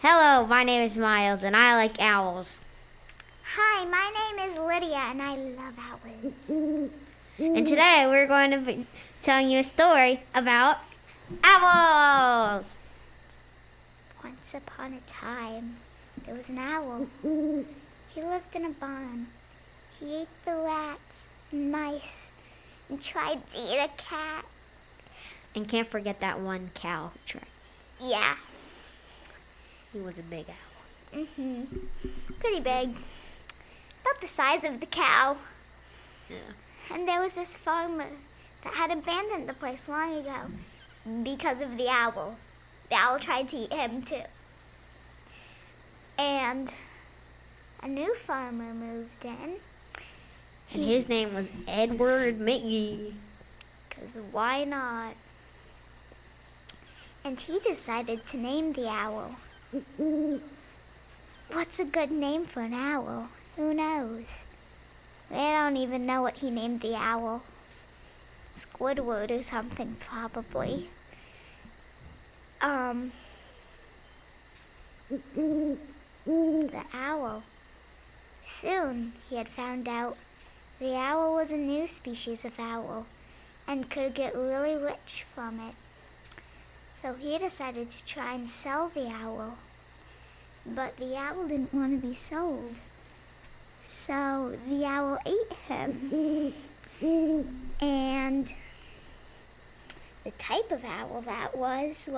Hello, my name is Miles, and I like owls. Hi, my name is Lydia, and I love owls. And today we're going to be telling you a story about owls. Once upon a time, there was an owl. He lived in a barn. He ate the rats and mice and tried to eat a cat. And can't forget that one cow trick. Yeah. He was a big owl. Pretty big. About the size of the cow. Yeah. And there was this farmer that had abandoned the place long ago because of the owl. The owl tried to eat him too. And a new farmer moved in. And his name was Edward Mickey. 'Cause why not? And he decided to name the owl. What's a good name for an owl? Who knows? We don't even know what he named the owl. Squidward or something, probably. The owl. Soon he had found out the owl was a new species of owl and could get really rich from it. So he decided to try and sell the owl. But the owl didn't want to be sold. So the owl ate him. And the type of owl that was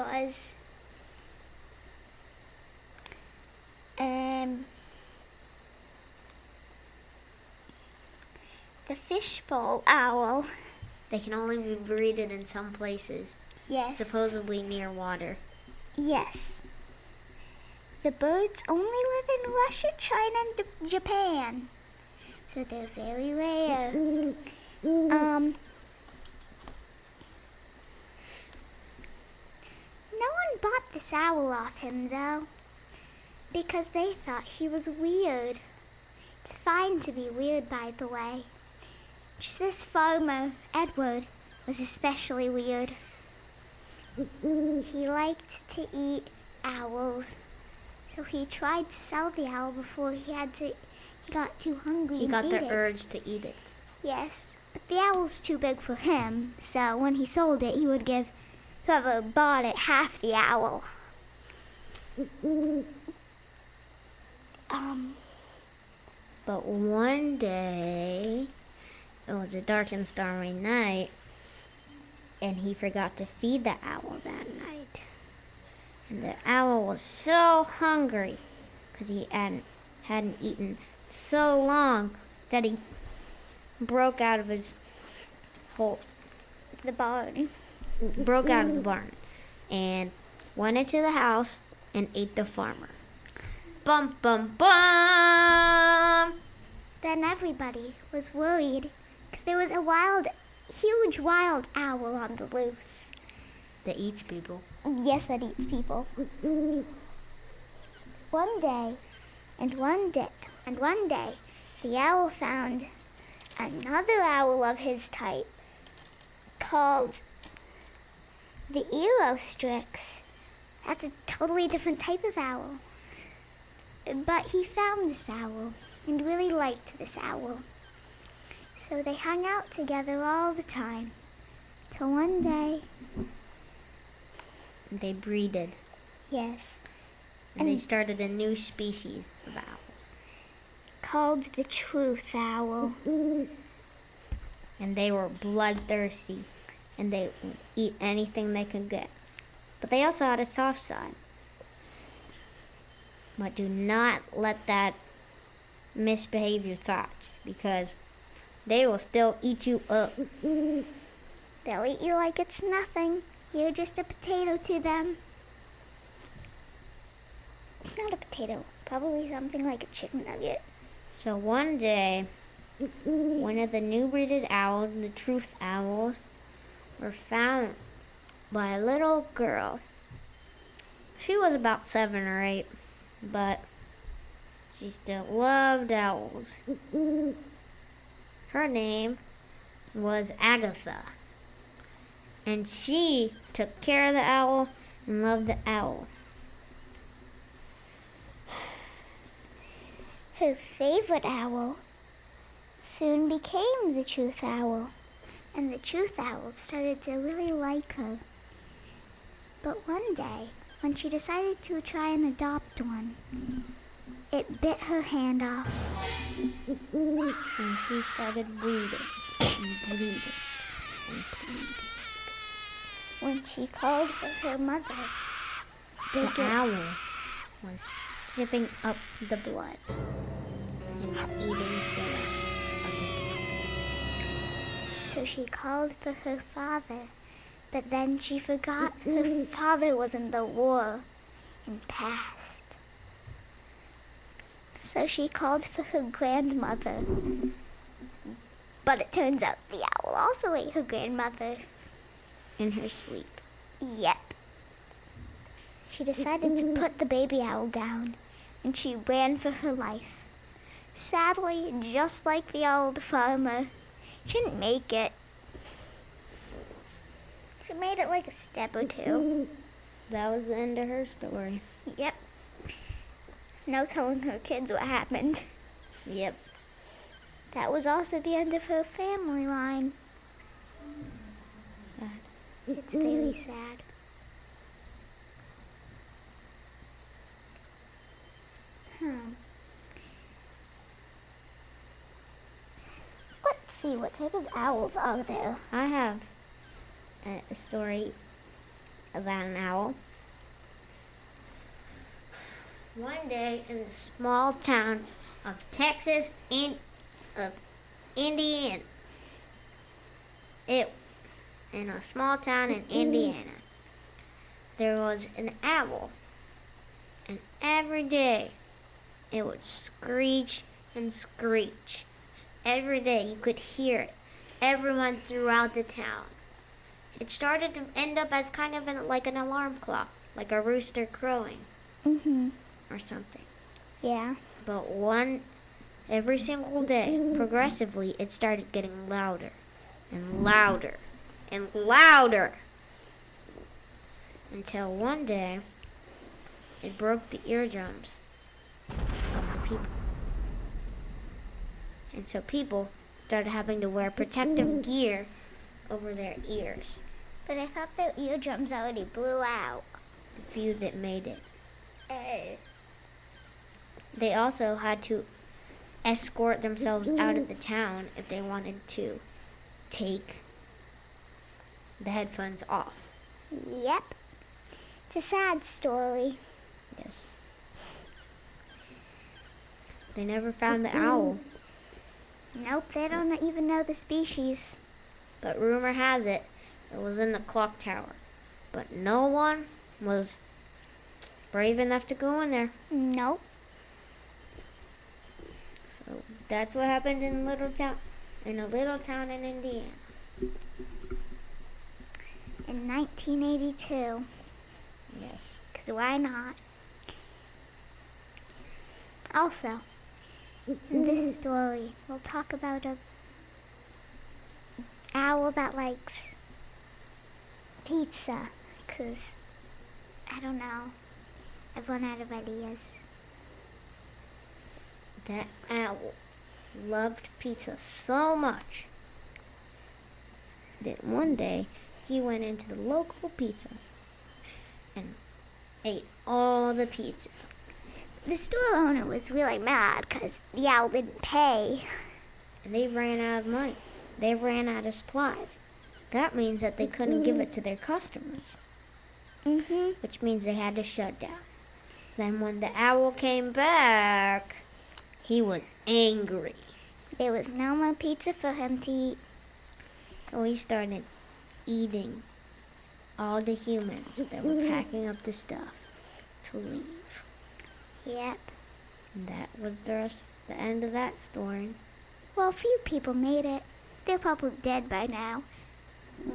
the Fishbowl Owl. They can only be breeded in some places, Yes. supposedly near water. Yes. The birds only live in Russia, China, and Japan. So they're very rare. No one bought this owl off him, though, because they thought he was weird. It's fine to be weird, by the way. Just this farmer, Edward, was especially weird. He liked to eat owls, so he tried to sell the owl before he got too hungry He and got ate the it. urge to eat it. Yes, but the owl's too big for him, so when he sold it, he would give whoever bought it half the owl. But one day, it was a dark and stormy night, and he forgot to feed the owl that night. And the owl was so hungry, because he hadn't eaten so long, that he broke out of his hole, The barn. broke out of the barn, and went into the house and ate the farmer. Bum, bum, bum! Then everybody was worried, because there was a huge wild owl on the loose. That eats people. Yes, that eats people. One day, the owl found another owl of his type called the Erostrix. That's a totally different type of owl. But he found this owl and really liked this owl. So they hung out together all the time. Till one day, They breeded. yes, And they started a new species of owls. called the Truth Owl. And they were bloodthirsty. And they would eat anything they could get. But they also had a soft side. But do not let that misbehave your thoughts, because they will still eat you up. They'll eat you like it's nothing. You're just a potato to them. Not a potato, probably something like a chicken nugget. So one day, one of the new breeded owls, the Truth Owls, were found by a little girl. She was about 7 or 8, but she still loved owls. Her name was Agatha, and she took care of the owl and loved the owl. Her favorite owl soon became the truth owl, and the truth owl started to really like her. But one day, when she decided to try and adopt one, it bit her hand off. And she started bleeding and bleeding and bleeding. When she called for her mother, The owl was sipping up the blood and eating the rest of the blood. so she called for her father, but then she forgot her father was in the war and passed. So she called for her grandmother, but it turns out the owl also ate her grandmother. In her sleep. Yep. She decided to put the baby owl down, and she ran for her life. Sadly, just like the old farmer, she didn't make it. She made it like a step or two. That was the end of her story. Yep. No telling her kids what happened. Yep. That was also the end of her family line. Sad. It's very sad. Let's see, what type of owls are there? I have a story about an owl. One day in the small town of Texas, Indiana. In a small town in Indiana, there was an owl, and every day it would screech and screech. Every day you could hear it. Everyone throughout the town. It started to end up as kind of like an alarm clock, like a rooster crowing or something. Yeah. But every single day, progressively, it started getting louder and louder and louder, until one day it broke the eardrums of the people. And so people started having to wear protective gear over their ears. But I thought their eardrums already blew out. The few that made it. They also had to escort themselves out of the town if they wanted to take the headphones off. Yep. It's a sad story. Yes. They never found the owl, Nope, they don't even know the species. but rumor has it it was in the clock tower. But no one was brave enough to go in there. Nope. So that's what happened in a little town in Indiana. In 1982. Yes. Because why not? Also, in this story, we'll talk about a owl that likes pizza. Because, I don't know, I've run out of ideas. That owl loved pizza so much that one day he went into the local pizza and ate all the pizza. The store owner was really mad because the owl didn't pay. And they ran out of money. They ran out of supplies. That means that they couldn't give it to their customers, which means they had to shut down. Then when the owl came back, he was angry. There was no more pizza for him to eat. So he started eating all the humans that were packing up the stuff to leave. Yep. And that was the end of that story. Well, few people made it. They're probably dead by now.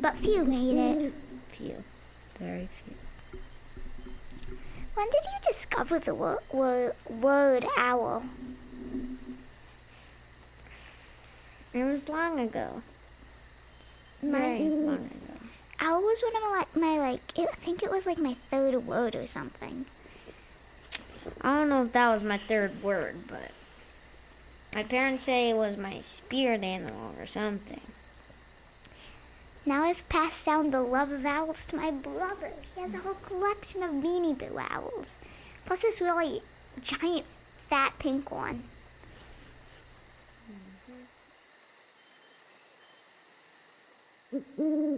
But few made it. Few. Very few. When did you discover the word owl? It was long ago. Very long ago. Owl was one of I think it was like my third word or something. I don't know if that was my third word, but My parents say it was my spirit animal or something. Now I've passed down the love of owls to my brother. He has a whole collection of Beanie Boo owls. Plus this really giant, fat pink one. Mm-hmm.